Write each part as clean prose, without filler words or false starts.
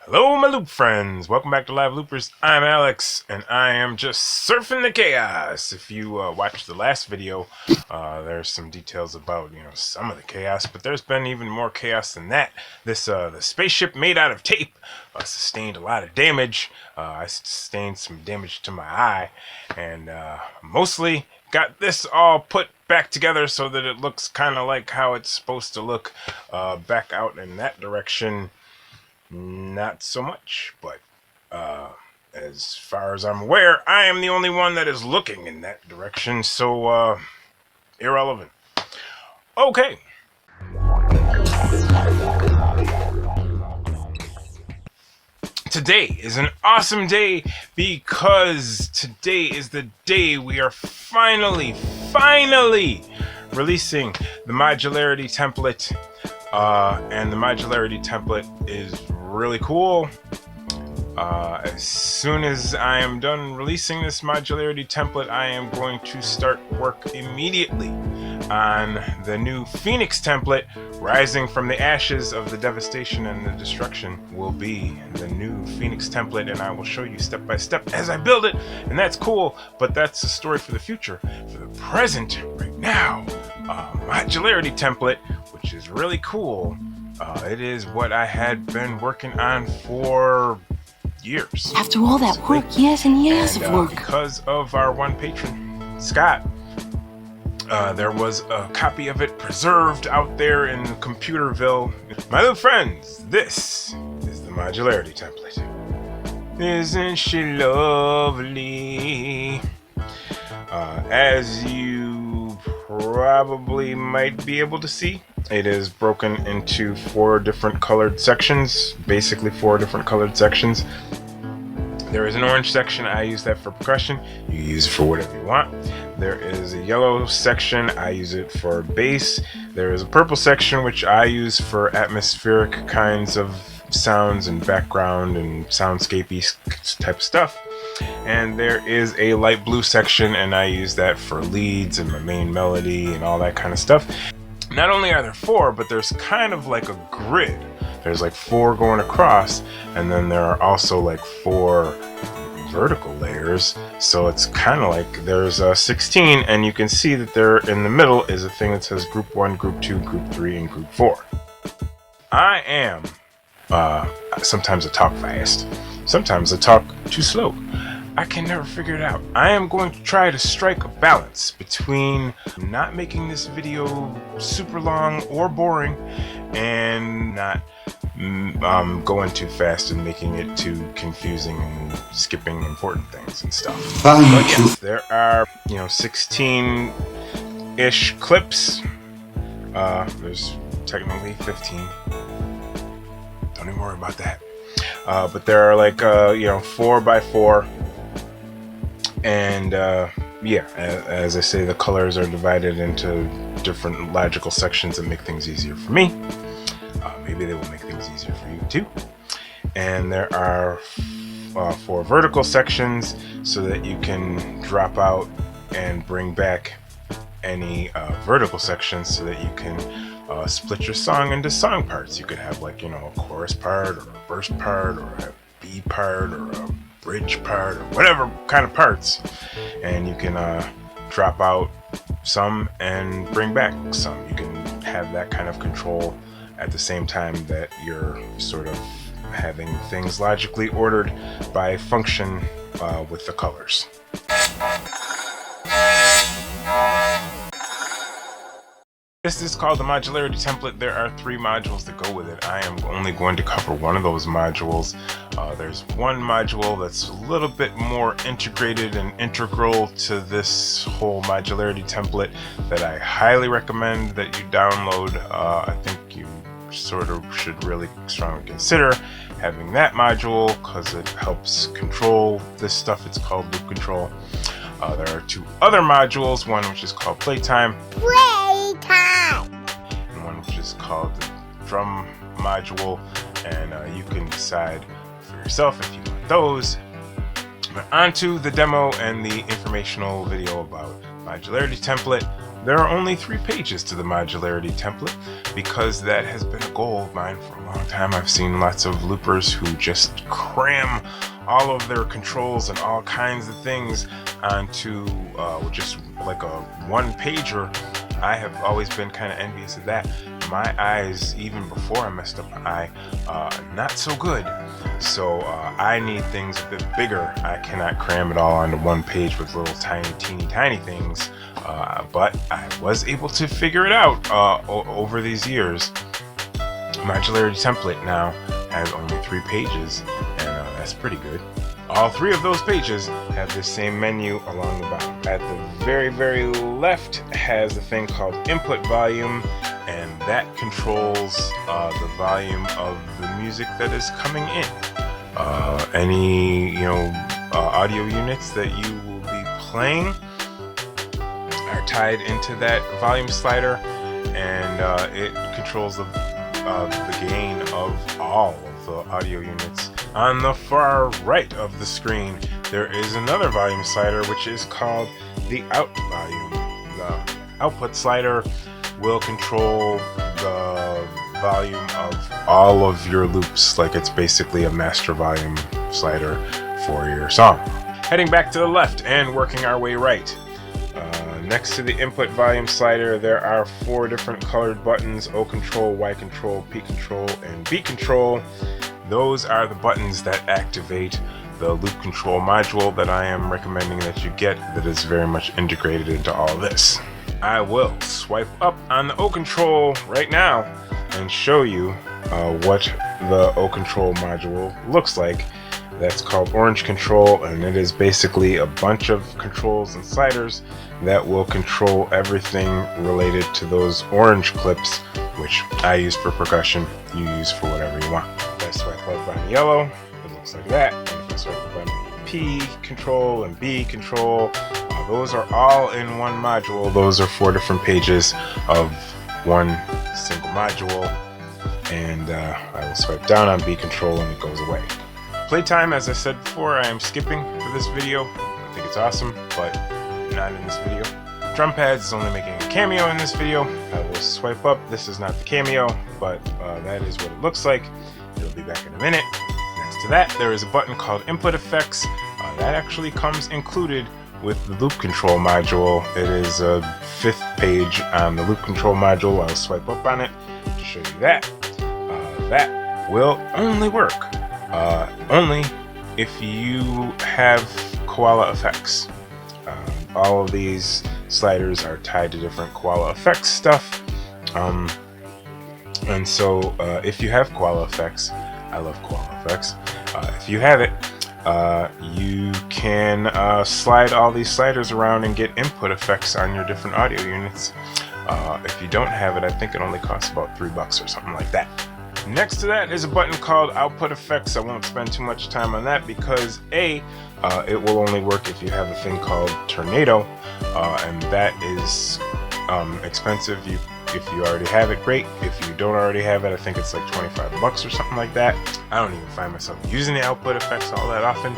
Hello my loop friends, welcome back to Live Loopers. I'm Alex and I am just surfing the chaos. If you watched the last video, there's some details about some of the chaos, but there's been even more chaos than that. The spaceship made out of tape sustained a lot of damage. I sustained some damage to my eye, and mostly got this all put back together so that it looks kind of like how it's supposed to look. Back out in that direction, not so much, but as far as I'm aware, I am the only one that is looking in that direction, so irrelevant. Okay. Today is an awesome day because today is the day we are finally releasing the Modularity Template. And the Modularity Template is really cool. As soon as I am done releasing this Modularity Template, I am going to start work immediately on the new Phoenix template. Rising from the ashes of the devastation and the destruction will be the new Phoenix template, and I will show you step by step as I build it, and that's cool, but that's a story for the future. For the present, right now, Modularity Template, which is really cool. It is what I had been working on for years. After all that work, years and years of work. Because of our one patron, Scott, there was a copy of it preserved out there in Computerville. My little friends, this is the Modularity Template. Isn't she lovely? As you probably might be able to see, it is broken into 4 different colored sections, basically 4 different colored sections. There is an orange section. I use that for percussion. You use it for whatever you want. There is a yellow section. I use it for bass. There is a purple section, which I use for atmospheric kinds of sounds and background and soundscapey type of stuff. And there is a light blue section, and I use that for leads and my main melody and all that kind of stuff. Not only are there 4, but there's kind of like a grid. There's like 4 going across, and then there are also like 4 vertical layers. So it's kind of like there's 16, and you can see that there in the middle is a thing that says Group 1, Group 2, Group 3, and Group 4. I am, sometimes I talk fast, sometimes I talk too slow. I can never figure it out. I am going to try to strike a balance between not making this video super long or boring and not going too fast and making it too confusing and skipping important things and stuff. But yes, there are 16-ish clips. There's technically 15. Don't even worry about that. But there are like 4 by 4. And yeah, as I say, the colors are divided into different logical sections that make things easier for me. Maybe they will make things easier for you too. And there are 4 vertical sections so that you can drop out and bring back any vertical sections so that you can split your song into song parts. You could have like a chorus part or a verse part or a B part or a bridge part or whatever kind of parts, and you can drop out some and bring back some. You can have that kind of control at the same time that you're sort of having things logically ordered by function with the colors. This is called the Modularity Template. There are 3 modules that go with it. I am only going to cover one of those modules. There's one module that's a little bit more integrated and integral to this whole Modularity Template that I highly recommend that you download. I think you sort of should really strongly consider having that module because it helps control this stuff. It's called Loop Control. There are 2 other modules, one which is called Playtime. And one which is called the Drum module, and you can decide for yourself if you want those. But on to the demo and the informational video about Modularity Template. There are only 3 pages to the modularity template because that has been a goal of mine for a long time. I've seen lots of loopers who just cram all of their controls and all kinds of things onto just like a one-pager. I have always been kind of envious of that. My eyes, even before I messed up my eye, not so good. So I need things a bit bigger. I cannot cram it all onto one page with little tiny, teeny, tiny things. But I was able to figure it out over these years. Modularity Template now has only 3 pages, and that's pretty good. All 3 of those pages have the same menu along the bottom. At the very, very left has a thing called Input Volume, and that controls the volume of the music that is coming in. Any audio units that you will be playing are tied into that volume slider, and it controls the gain of all of the audio units. On the far right of the screen, there is another volume slider which is called the Out volume. The output slider will control the volume of all of your loops, like it's basically a master volume slider for your song. Heading back to the left and working our way right. Next to the input volume slider, there are 4 different colored buttons: O control, Y control, P control, and B control. Those are the buttons that activate the loop control module that I am recommending that you get, that is very much integrated into all this. I will swipe up on the O control right now and show you what the O control module looks like. That's called Orange Control, and it is basically a bunch of controls and sliders that will control everything related to those orange clips, which I use for percussion, you use for whatever you want. If I swipe up on yellow, it looks like that. And if I swipe up on P control and B control, those are all in one module. Those are 4 different pages of one single module. And I will swipe down on B control and it goes away. Playtime, as I said before, I am skipping for this video. I think it's awesome, but not in this video. Drum pads is only making a cameo in this video. I will swipe up. This is not the cameo, but that is what it looks like. It'll be back in a minute. Next to that, there is a button called Input Effects. That actually comes included with the loop control module. It is a 5th page on the loop control module. I'll swipe up on it to show you that. That will only work only if you have koala effects. All of these sliders are tied to different koala effects stuff, and so if you have koala effects, I love koala effects, if you have it, you can slide all these sliders around and get input effects on your different audio units. If you don't have it, I think it only costs about $3 or something like that. Next to that is a button called Output Effects. I won't spend too much time on that because it will only work if you have a thing called Tornado, and that is expensive. If you already have it, great. If you don't already have it, I think it's like $25 or something like that. I don't even find myself using the output effects all that often,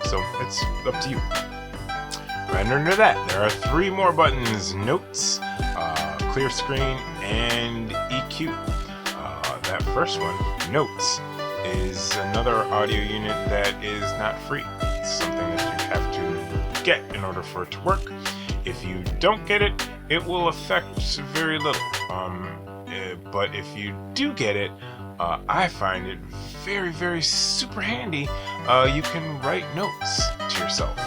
so it's up to you. Right under that, there are 3 more buttons: Notes, Clear Screen, and EQ. That first one, Notes, is another audio unit that is not free. It's something that you have to get in order for it to work. If you don't get it, it will affect very little. But if you do get it, I find it very, very super handy. You can write notes to yourself,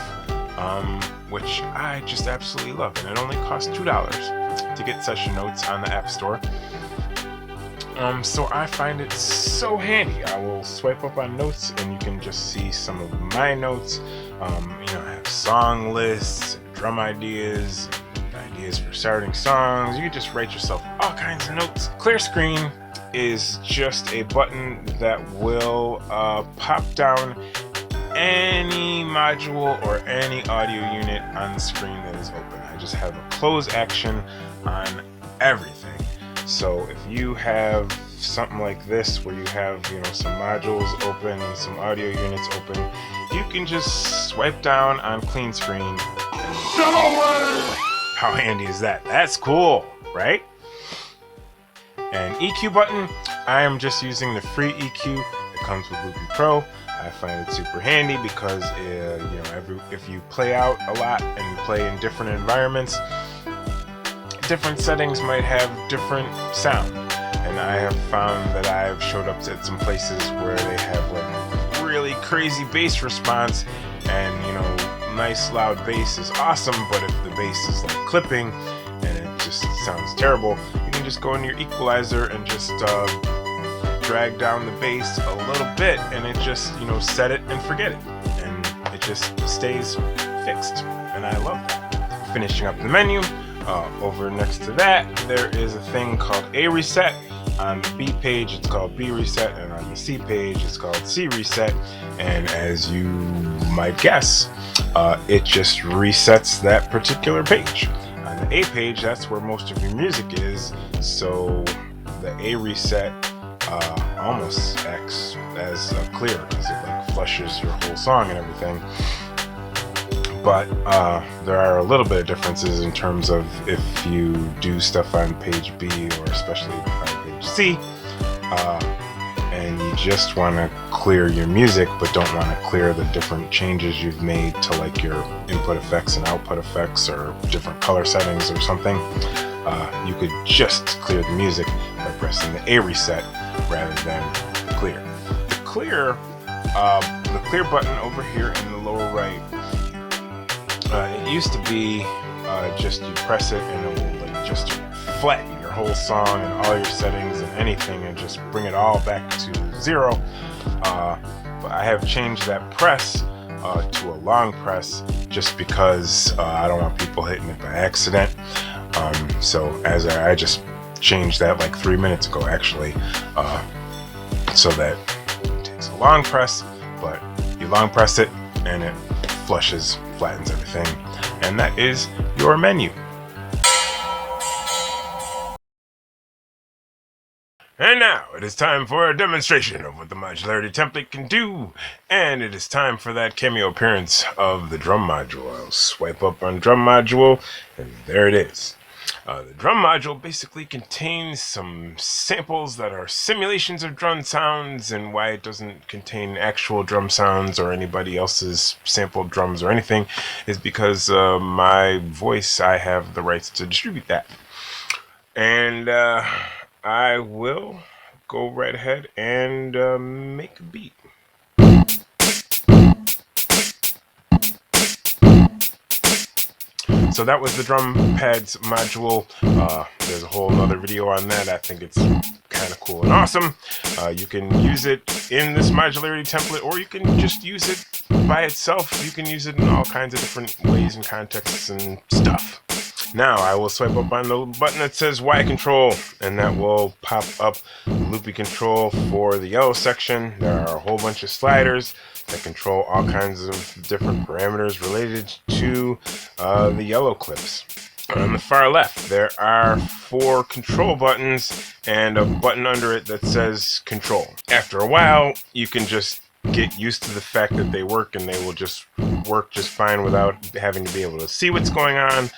which I just absolutely love. And it only costs $2 to get session notes on the App Store. So I find it so handy. I will swipe up on notes and you can just see some of my notes. I have song lists, drum ideas for starting songs. You can just write yourself all kinds of notes. Clear Screen is just a button that will pop down any module or any audio unit on the screen that is open. I just have a close action on everything. So if you have something like this where you have some modules open, some audio units open, you can just swipe down on clean screen How handy is that? That's cool, right? And EQ button, I am just using the free EQ that comes with Loopy Pro. I find it super handy because if you play out a lot and you play in different environments, different settings might have different sound. And I have found that I've showed up at some places where they have like really crazy bass response, and nice loud bass is awesome, but if the bass is like clipping and it just sounds terrible, you can just go into your equalizer and just drag down the bass a little bit, and it just set it and forget it, and it just stays fixed, and I love that. Finishing up the menu, over next to that there is a thing called A reset. On the B page it's called B reset, and on the C page it's called C reset, and as you might guess, it just resets that particular page. On the A page, that's where most of your music is, so the A reset almost acts as a clear because it like flushes your whole song and everything. But there are a little bit of differences in terms of if you do stuff on page B or especially on page C, and you just want to clear your music but don't want to clear the different changes you've made to like your input effects and output effects or different color settings or something, you could just clear the music by pressing the A reset rather than the clear. The clear button over here in the lower right, it used to be just you press it and it will like just flatten your whole song and all your settings and anything and just bring it all back to 0. But I have changed that press to a long press just because I don't want people hitting it by accident. So as I just changed that like 3 minutes ago actually, so that it takes a long press, but you long press it and it flushes, flattens everything, and that is your menu. And now it is time for a demonstration of what the Modularity Template can do, and it is time for that cameo appearance of the drum module. I'll swipe up on drum module, and there it is. The drum module basically contains some samples that are simulations of drum sounds, and why it doesn't contain actual drum sounds or anybody else's sampled drums or anything is because my voice, I have the rights to distribute that. And I will go right ahead and make a beat. So that was the drum pads module. There's a whole other video on that. I think it's kind of cool and awesome. You can use it in this modularity template, or you can just use it by itself. You can use it in all kinds of different ways and contexts and stuff. Now I will swipe up on the button that says Y control, and that will pop up loopy control for the yellow section. There are a whole bunch of sliders that control all kinds of different parameters related to the yellow clips. On the far left, there are 4 control buttons and a button under it that says control. After a while, you can just get used to the fact that they work, and they will just work just fine without having to be able to see what's going on.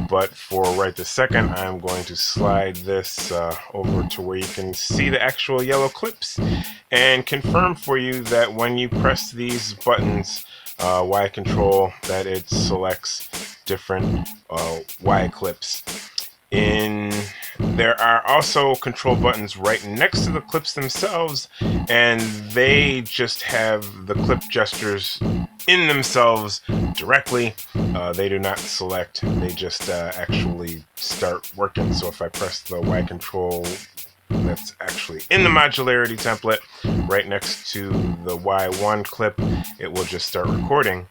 But for right this second, I'm going to slide this over to where you can see the actual yellow clips and confirm for you that when you press these buttons, Y control, that it selects different Y clips. There are also control buttons right next to the clips themselves, and they just have the clip gestures in themselves directly. They do not select, they just actually start working. So if I press the Y control that's actually in the modularity template right next to the Y1 clip, it will just start recording.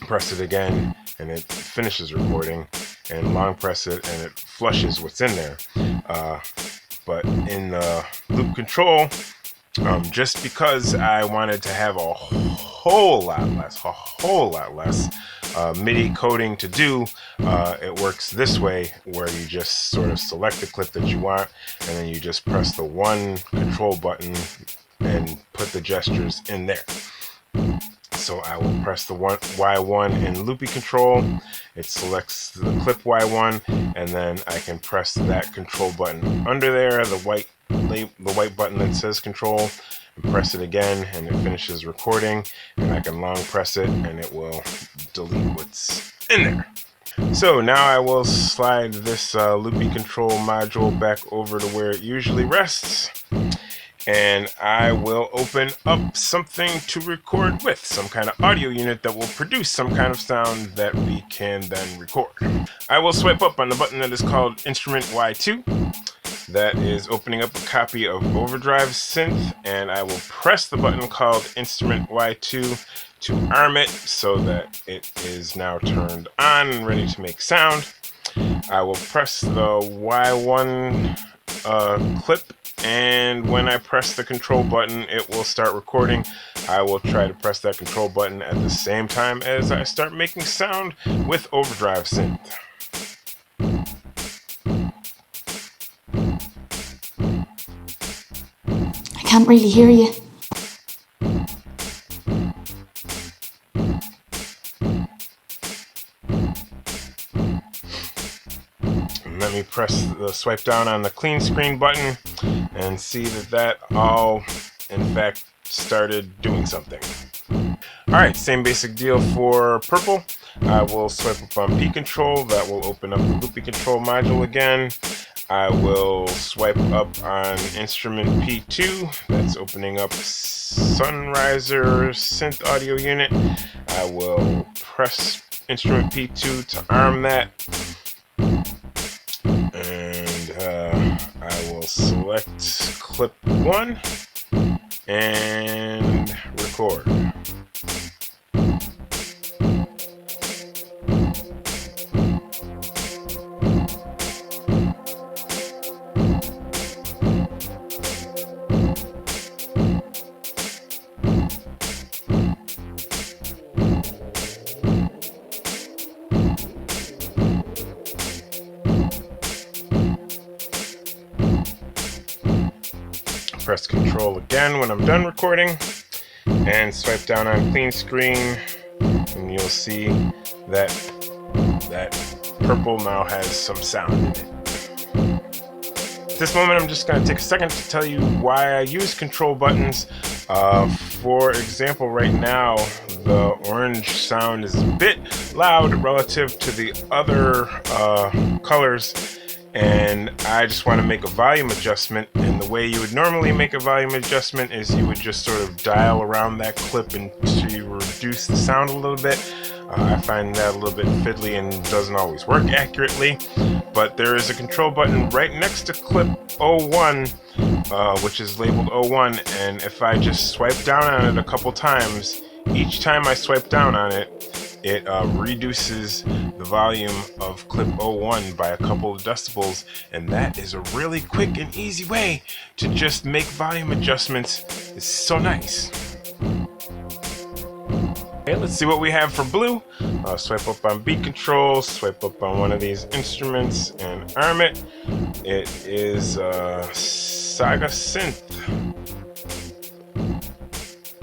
Press it again and it finishes recording, and long press it and it flushes what's in there. But in the loop control, just because I wanted to have a whole lot less MIDI coding to do, it works this way, where you just sort of select the clip that you want, and then you just press the one control button and put the gestures in there. So I will press the Y1 in Loopy control. It selects the clip Y1, and then I can press that control button under there, the white button that says control, and press it again, and it finishes recording. And I can long press it, and it will delete what's in there. So now I will slide this Loopy control module back over to where it usually rests, and I will open up something to record with, some kind of audio unit that will produce some kind of sound that we can then record. I will swipe up on the button that is called Instrument Y2. That is opening up a copy of Overdrive Synth, and I will press the button called Instrument Y2 to arm it so that it is now turned on and ready to make sound. I will press the Y1 clip, and when I press the control button, it will start recording. I will try to press that control button at the same time as I start making sound with Overdrive Synth. I can't really hear you. Let me press the swipe down on the clean screen button and see that all in fact started doing something. Alright, same basic deal for purple. I will swipe up on P control. That will open up the Loopy control module again. I will swipe up on instrument P2. That's opening up Sunriser synth audio unit. I will press instrument P2 to arm that. And I will select clip 1 and record. Press control again when I'm done recording, and swipe down on clean screen, and you'll see that purple now has some sound in it. At this moment, I'm just going to take a second to tell you why I use control buttons. For example, right now, the orange sound is a bit loud relative to the other colors, and I just want to make a volume adjustment. And the way you would normally make a volume adjustment is you would just sort of dial around that clip until you reduce the sound a little bit. I find that a little bit fiddly and doesn't always work accurately, but there is a control button right next to clip 01, which is labeled 01, and if I just swipe down on it a couple times, each time I swipe down on it, it reduces the volume of clip 01 by a couple of decibels, and that is a really quick and easy way to just make volume adjustments. It's so nice. Okay, let's see what we have for blue. Swipe up on beat control, swipe up on one of these instruments and arm it. It is Saga Synth.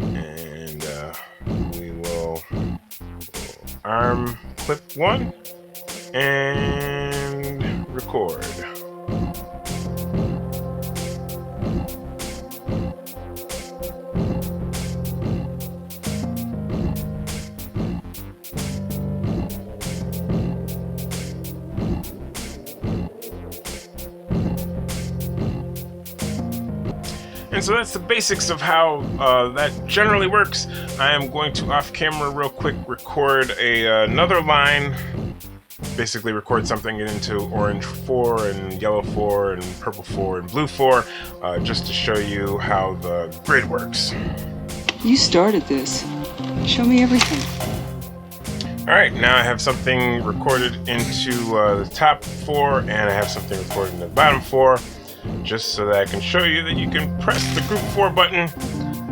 And we will arm clip 1 and record. And so that's the basics of how that generally works. I am going to off camera real quick record another line, basically record something into orange 4 and yellow 4 and purple 4 and blue 4, just to show you how the grid works. You started this. Show me everything. Alright, now I have something recorded into the top 4, and I have something recorded in the bottom 4. Just so that I can show you that you can press the group 4 button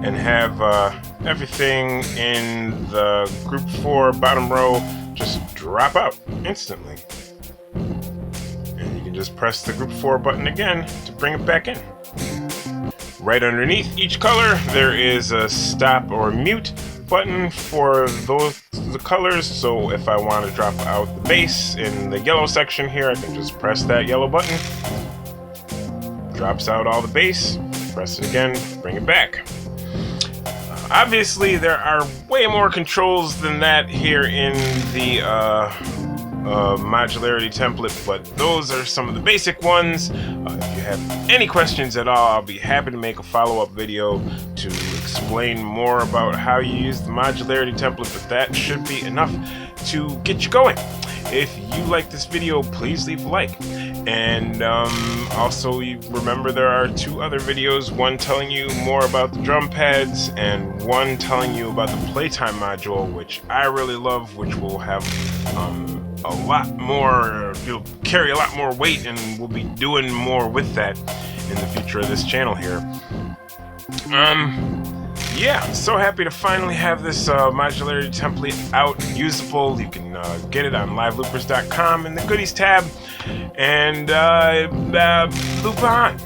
and have everything in the group 4 bottom row just drop out instantly. And you can just press the group 4 button again to bring it back in. Right underneath each color, there is a stop or mute button for the colors. So if I want to drop out the base in the yellow section here, I can just press that yellow button. Drops out all the base. Press it again, bring it back. Obviously, there are way more controls than that here in the Modularity Template, but those are some of the basic ones. If you have any questions at all, I'll be happy to make a follow-up video to explain more about how you use the Modularity Template, but that should be enough to get you going. If you like this video, please leave a like. And also, you remember there are 2 other videos, one telling you more about the drum pads and one telling you about the playtime module, which I really love, which will have a lot more, you'll carry a lot more weight, and we'll be doing more with that in the future of this channel here. Yeah, so happy to finally have this Modularity Template out, usable. You can get it on liveloopers.com in the goodies tab, and loop on.